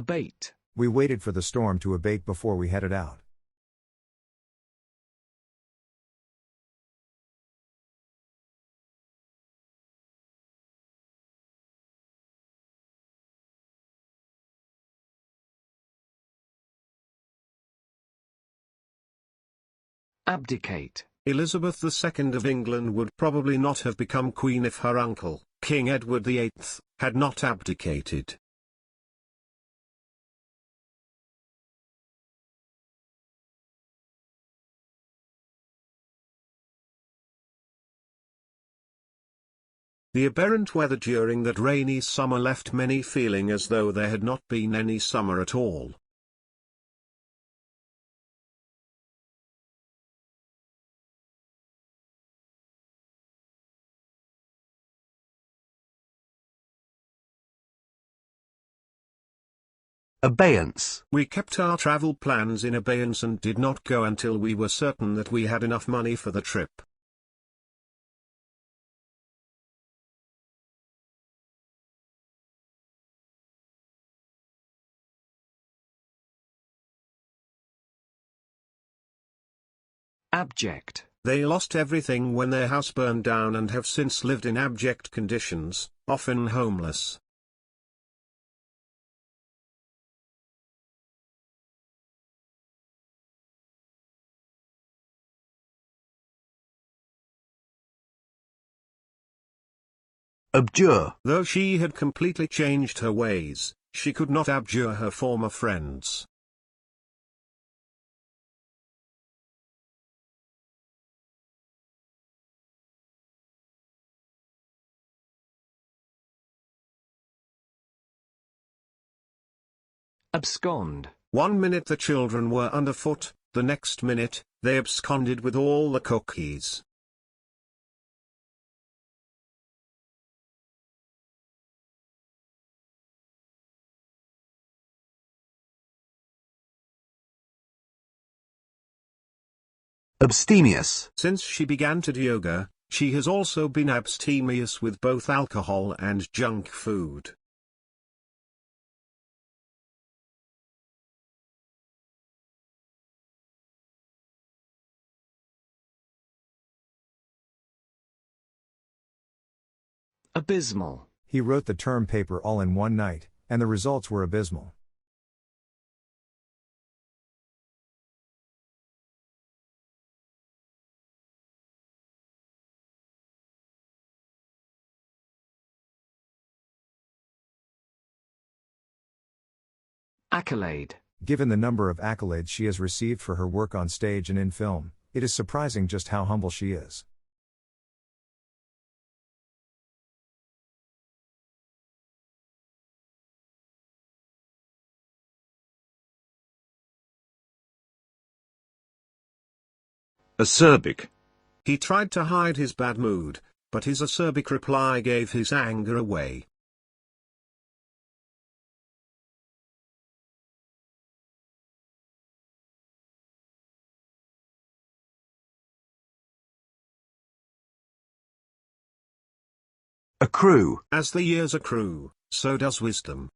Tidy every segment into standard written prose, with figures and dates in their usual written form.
Abate. We waited for the storm to abate before we headed out. Abdicate. Elizabeth II of England would probably not have become queen if her uncle, King Edward VIII, had not abdicated. The aberrant weather during that rainy summer left many feeling as though there had not been any summer at all. Abeyance. We kept our travel plans in abeyance and did not go until we were certain that we had enough money for the trip. Abject. They lost everything when their house burned down and have since lived in abject conditions, often homeless. Abjure. Though she had completely changed her ways, she could not abjure her former friends. Abscond. 1 minute the children were underfoot, the next minute, they absconded with all the cookies. Abstemious. Since she began to do yoga, she has also been abstemious with both alcohol and junk food. Abysmal. He wrote the term paper all in one night, and the results were abysmal. Accolade. Given the number of accolades she has received for her work on stage and in film, it is surprising just how humble she is. Acerbic. He tried to hide his bad mood, but his acerbic reply gave his anger away. Accrue. As the years accrue, so does wisdom.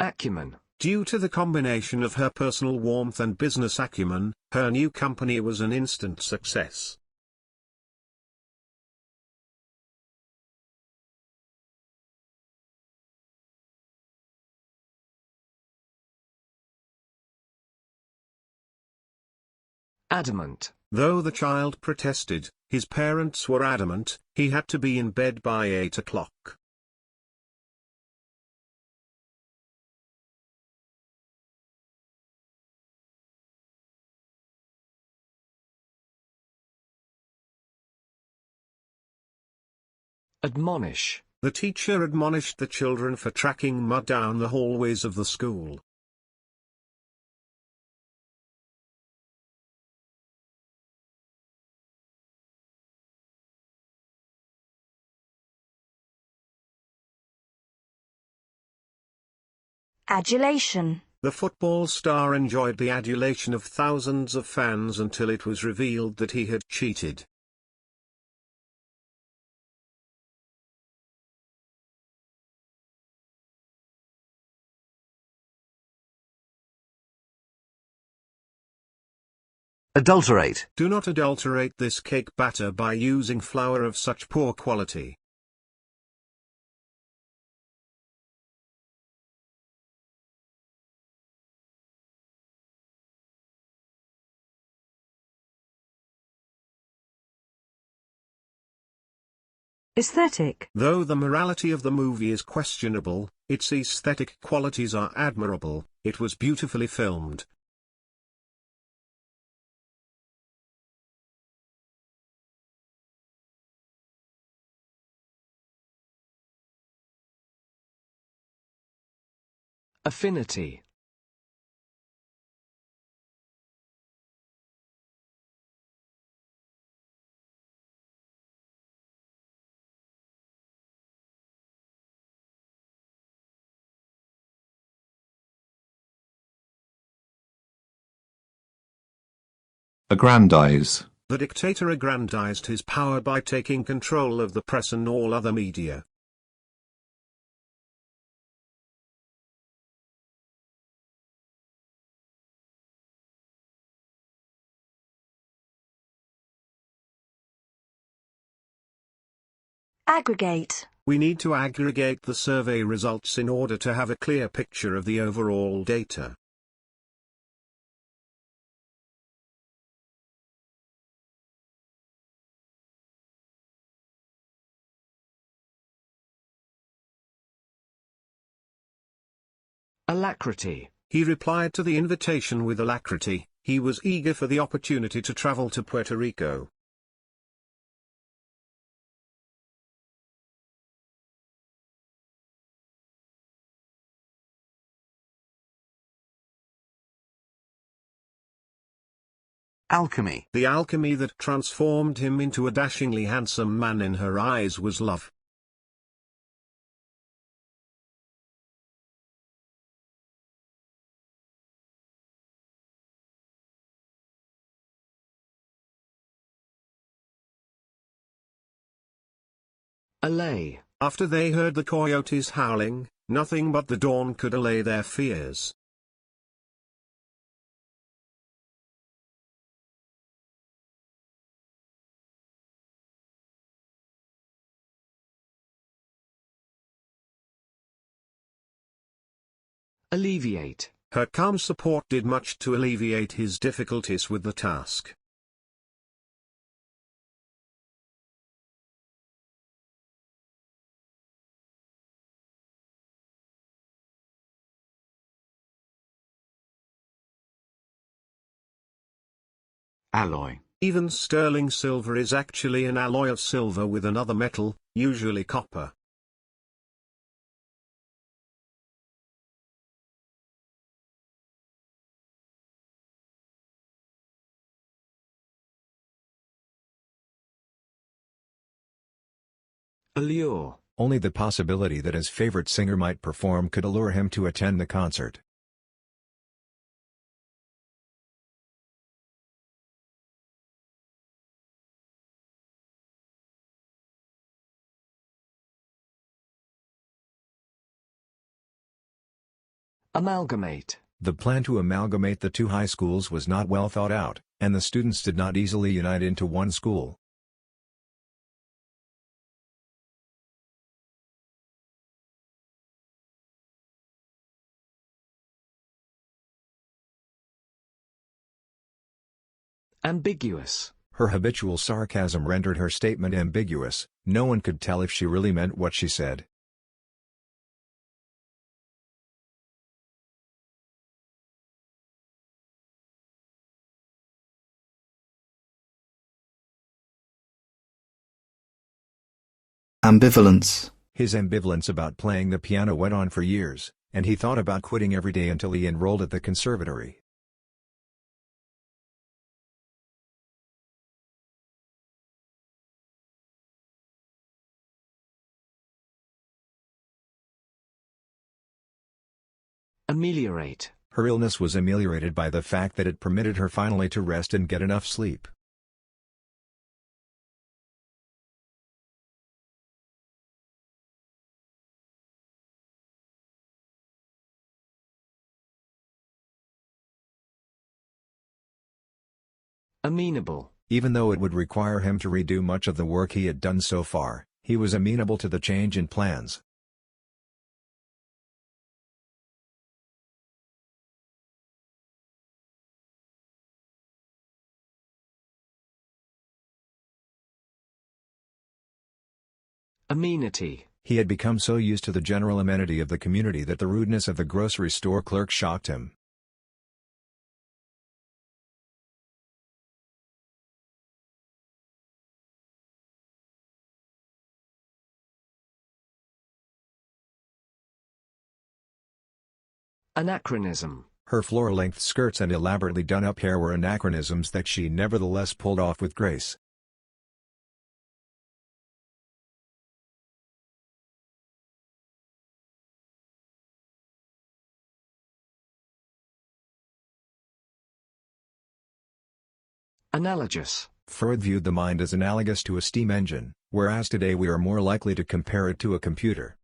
Acumen. Due to the combination of her personal warmth and business acumen, her new company was an instant success. Adamant. Though the child protested, his parents were adamant, he had to be in bed by 8 o'clock. Admonish. The teacher admonished the children for tracking mud down the hallways of the school. Adulation. The football star enjoyed the adulation of thousands of fans until it was revealed that he had cheated. Adulterate. Do not adulterate this cake batter by using flour of such poor quality. Aesthetic. Though the morality of the movie is questionable, its aesthetic qualities are admirable. It was beautifully filmed. Affinity. Aggrandize. The dictator aggrandized his power by taking control of the press and all other media. Aggregate. We need to aggregate the survey results in order to have a clear picture of the overall data. Alacrity. He replied to the invitation with alacrity. He was eager for the opportunity to travel to Puerto Rico. Alchemy. The alchemy that transformed him into a dashingly handsome man in her eyes was love. Allay. After they heard the coyotes howling, nothing but the dawn could allay their fears. Alleviate. Her calm support did much to alleviate his difficulties with the task. Alloy. Even sterling silver is actually an alloy of silver with another metal, usually copper. Allure. Only the possibility that his favorite singer might perform could allure him to attend the concert. Amalgamate. The plan to amalgamate the two high schools was not well thought out, and the students did not easily unite into one school. Ambiguous. Her habitual sarcasm rendered her statement ambiguous. No one could tell if she really meant what she said. Ambivalence. His ambivalence about playing the piano went on for years, and he thought about quitting every day until he enrolled at the conservatory. Ameliorate. Her illness was ameliorated by the fact that it permitted her finally to rest and get enough sleep. Amenable. Even though it would require him to redo much of the work he had done so far, he was amenable to the change in plans. Amenity. He had become so used to the general amenity of the community that the rudeness of the grocery store clerk shocked him. Anachronism. Her floor-length skirts and elaborately done-up hair were anachronisms that she nevertheless pulled off with grace. Analogous. Freud viewed the mind as analogous to a steam engine, whereas today we are more likely to compare it to a computer.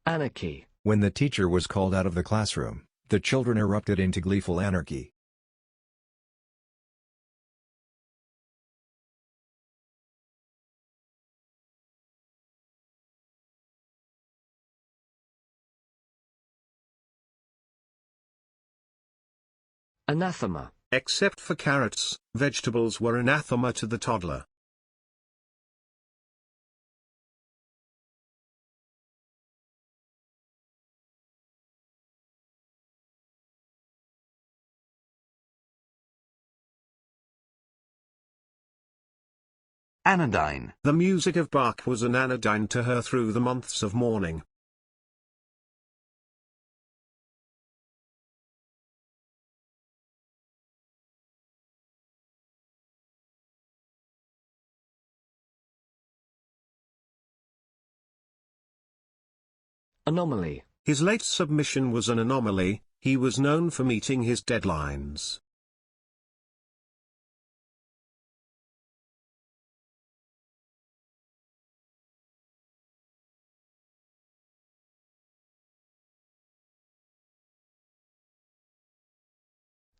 Anarchy. When the teacher was called out of the classroom, the children erupted into gleeful anarchy. Anathema. Except for carrots, vegetables were anathema to the toddler. Anodyne. The music of Bach was an anodyne to her through the months of mourning. Anomaly. His late submission was an anomaly. He was known for meeting his deadlines.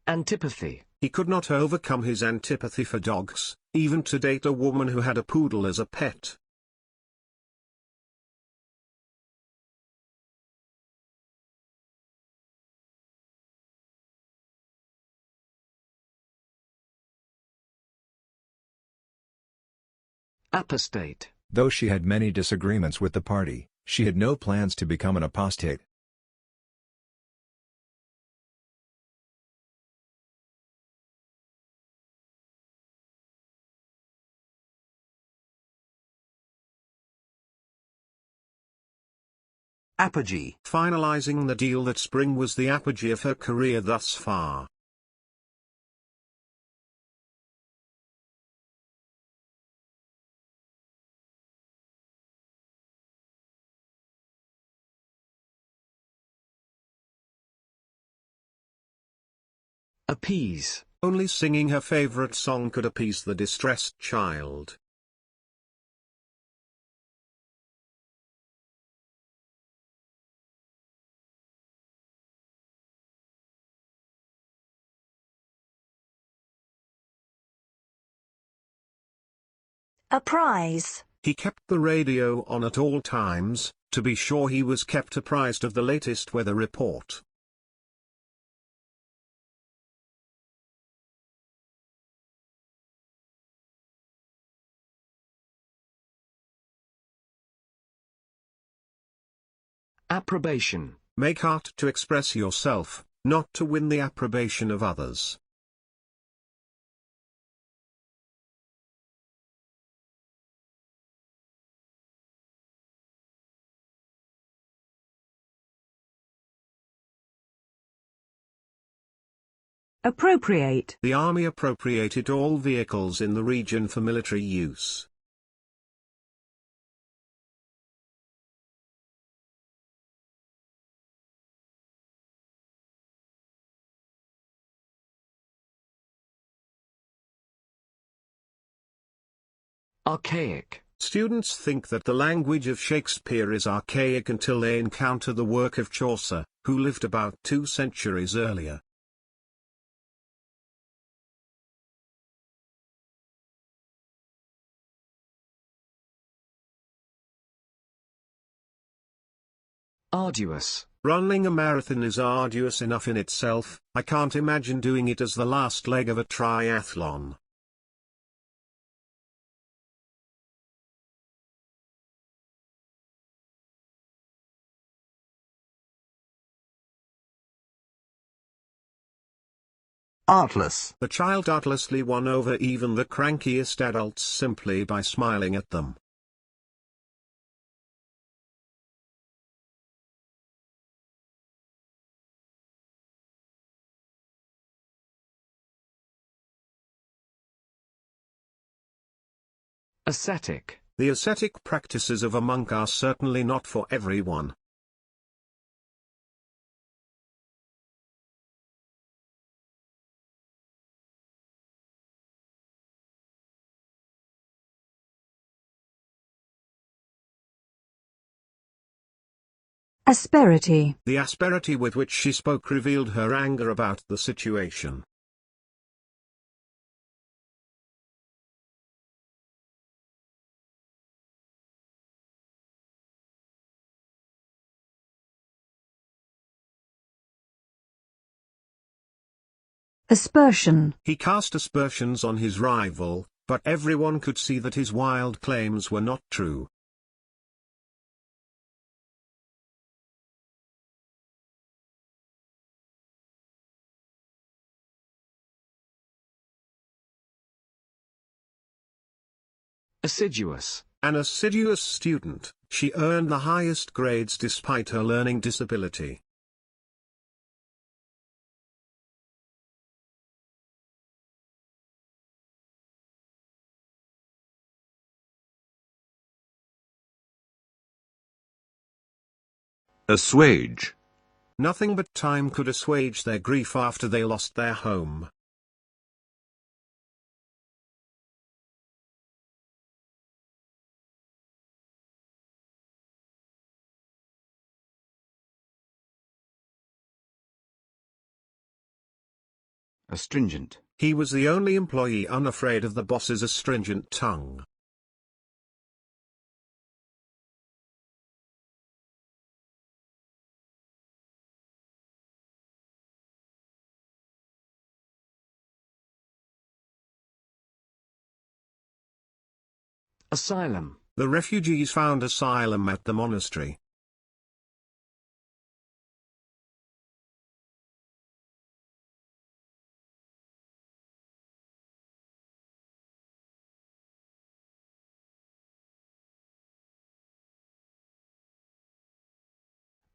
Antipathy. He could not overcome his antipathy for dogs, even to date a woman who had a poodle as a pet. Apostate. Though she had many disagreements with the party, she had no plans to become an apostate. Apogee. Finalizing the deal that spring was the apogee of her career thus far. Appease. Only singing her favorite song could appease the distressed child. A prize. He kept the radio on at all times, to be sure he was kept apprised of the latest weather report. Approbation. Make art to express yourself, not to win the approbation of others. Appropriate. The army appropriated all vehicles in the region for military use. Archaic. Students think that the language of Shakespeare is archaic until they encounter the work of Chaucer, who lived about 2 centuries earlier. Arduous. Running a marathon is arduous enough in itself, I can't imagine doing it as the last leg of a triathlon. Artless. The child artlessly won over even the crankiest adults simply by smiling at them. Ascetic. The ascetic practices of a monk are certainly not for everyone. Asperity. The asperity with which she spoke revealed her anger about the situation. Aspersion. He cast aspersions on his rival, but everyone could see that his wild claims were not true. Assiduous. An assiduous student, she earned the highest grades despite her learning disability. Assuage. Nothing but time could assuage their grief after they lost their home. Astringent. He was the only employee unafraid of the boss's astringent tongue. Asylum. The refugees found asylum at the monastery.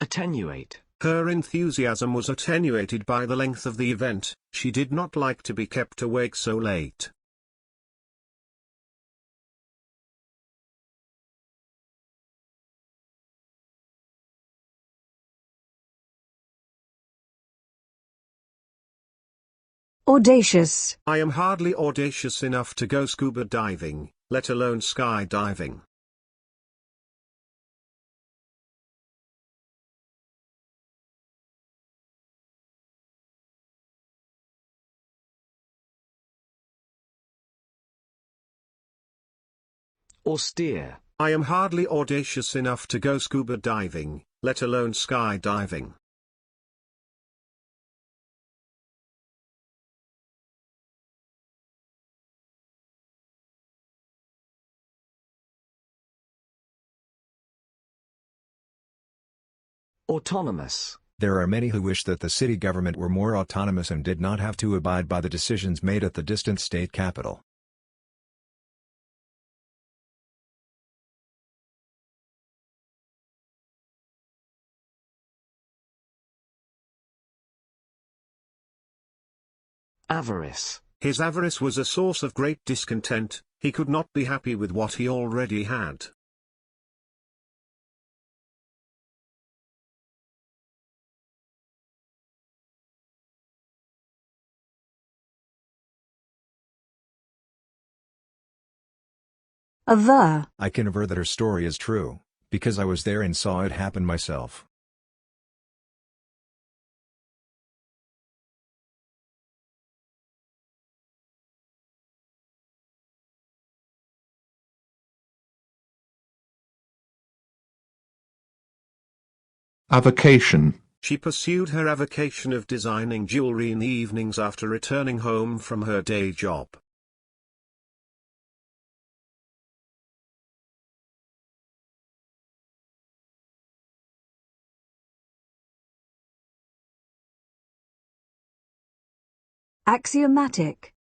Attenuate. Her enthusiasm was attenuated by the length of the event, she did not like to be kept awake so late. Audacious. I am hardly audacious enough to go scuba diving, let alone skydiving. Austere. I am hardly audacious enough to go scuba diving, let alone skydiving. Autonomous. There are many who wish that the city government were more autonomous and did not have to abide by the decisions made at the distant state capital. Avarice. His avarice was a source of great discontent, he could not be happy with what he already had. Aver. I can aver that her story is true, because I was there and saw it happen myself. Avocation. She pursued her avocation of designing jewelry in the evenings after returning home from her day job. Axiomatic.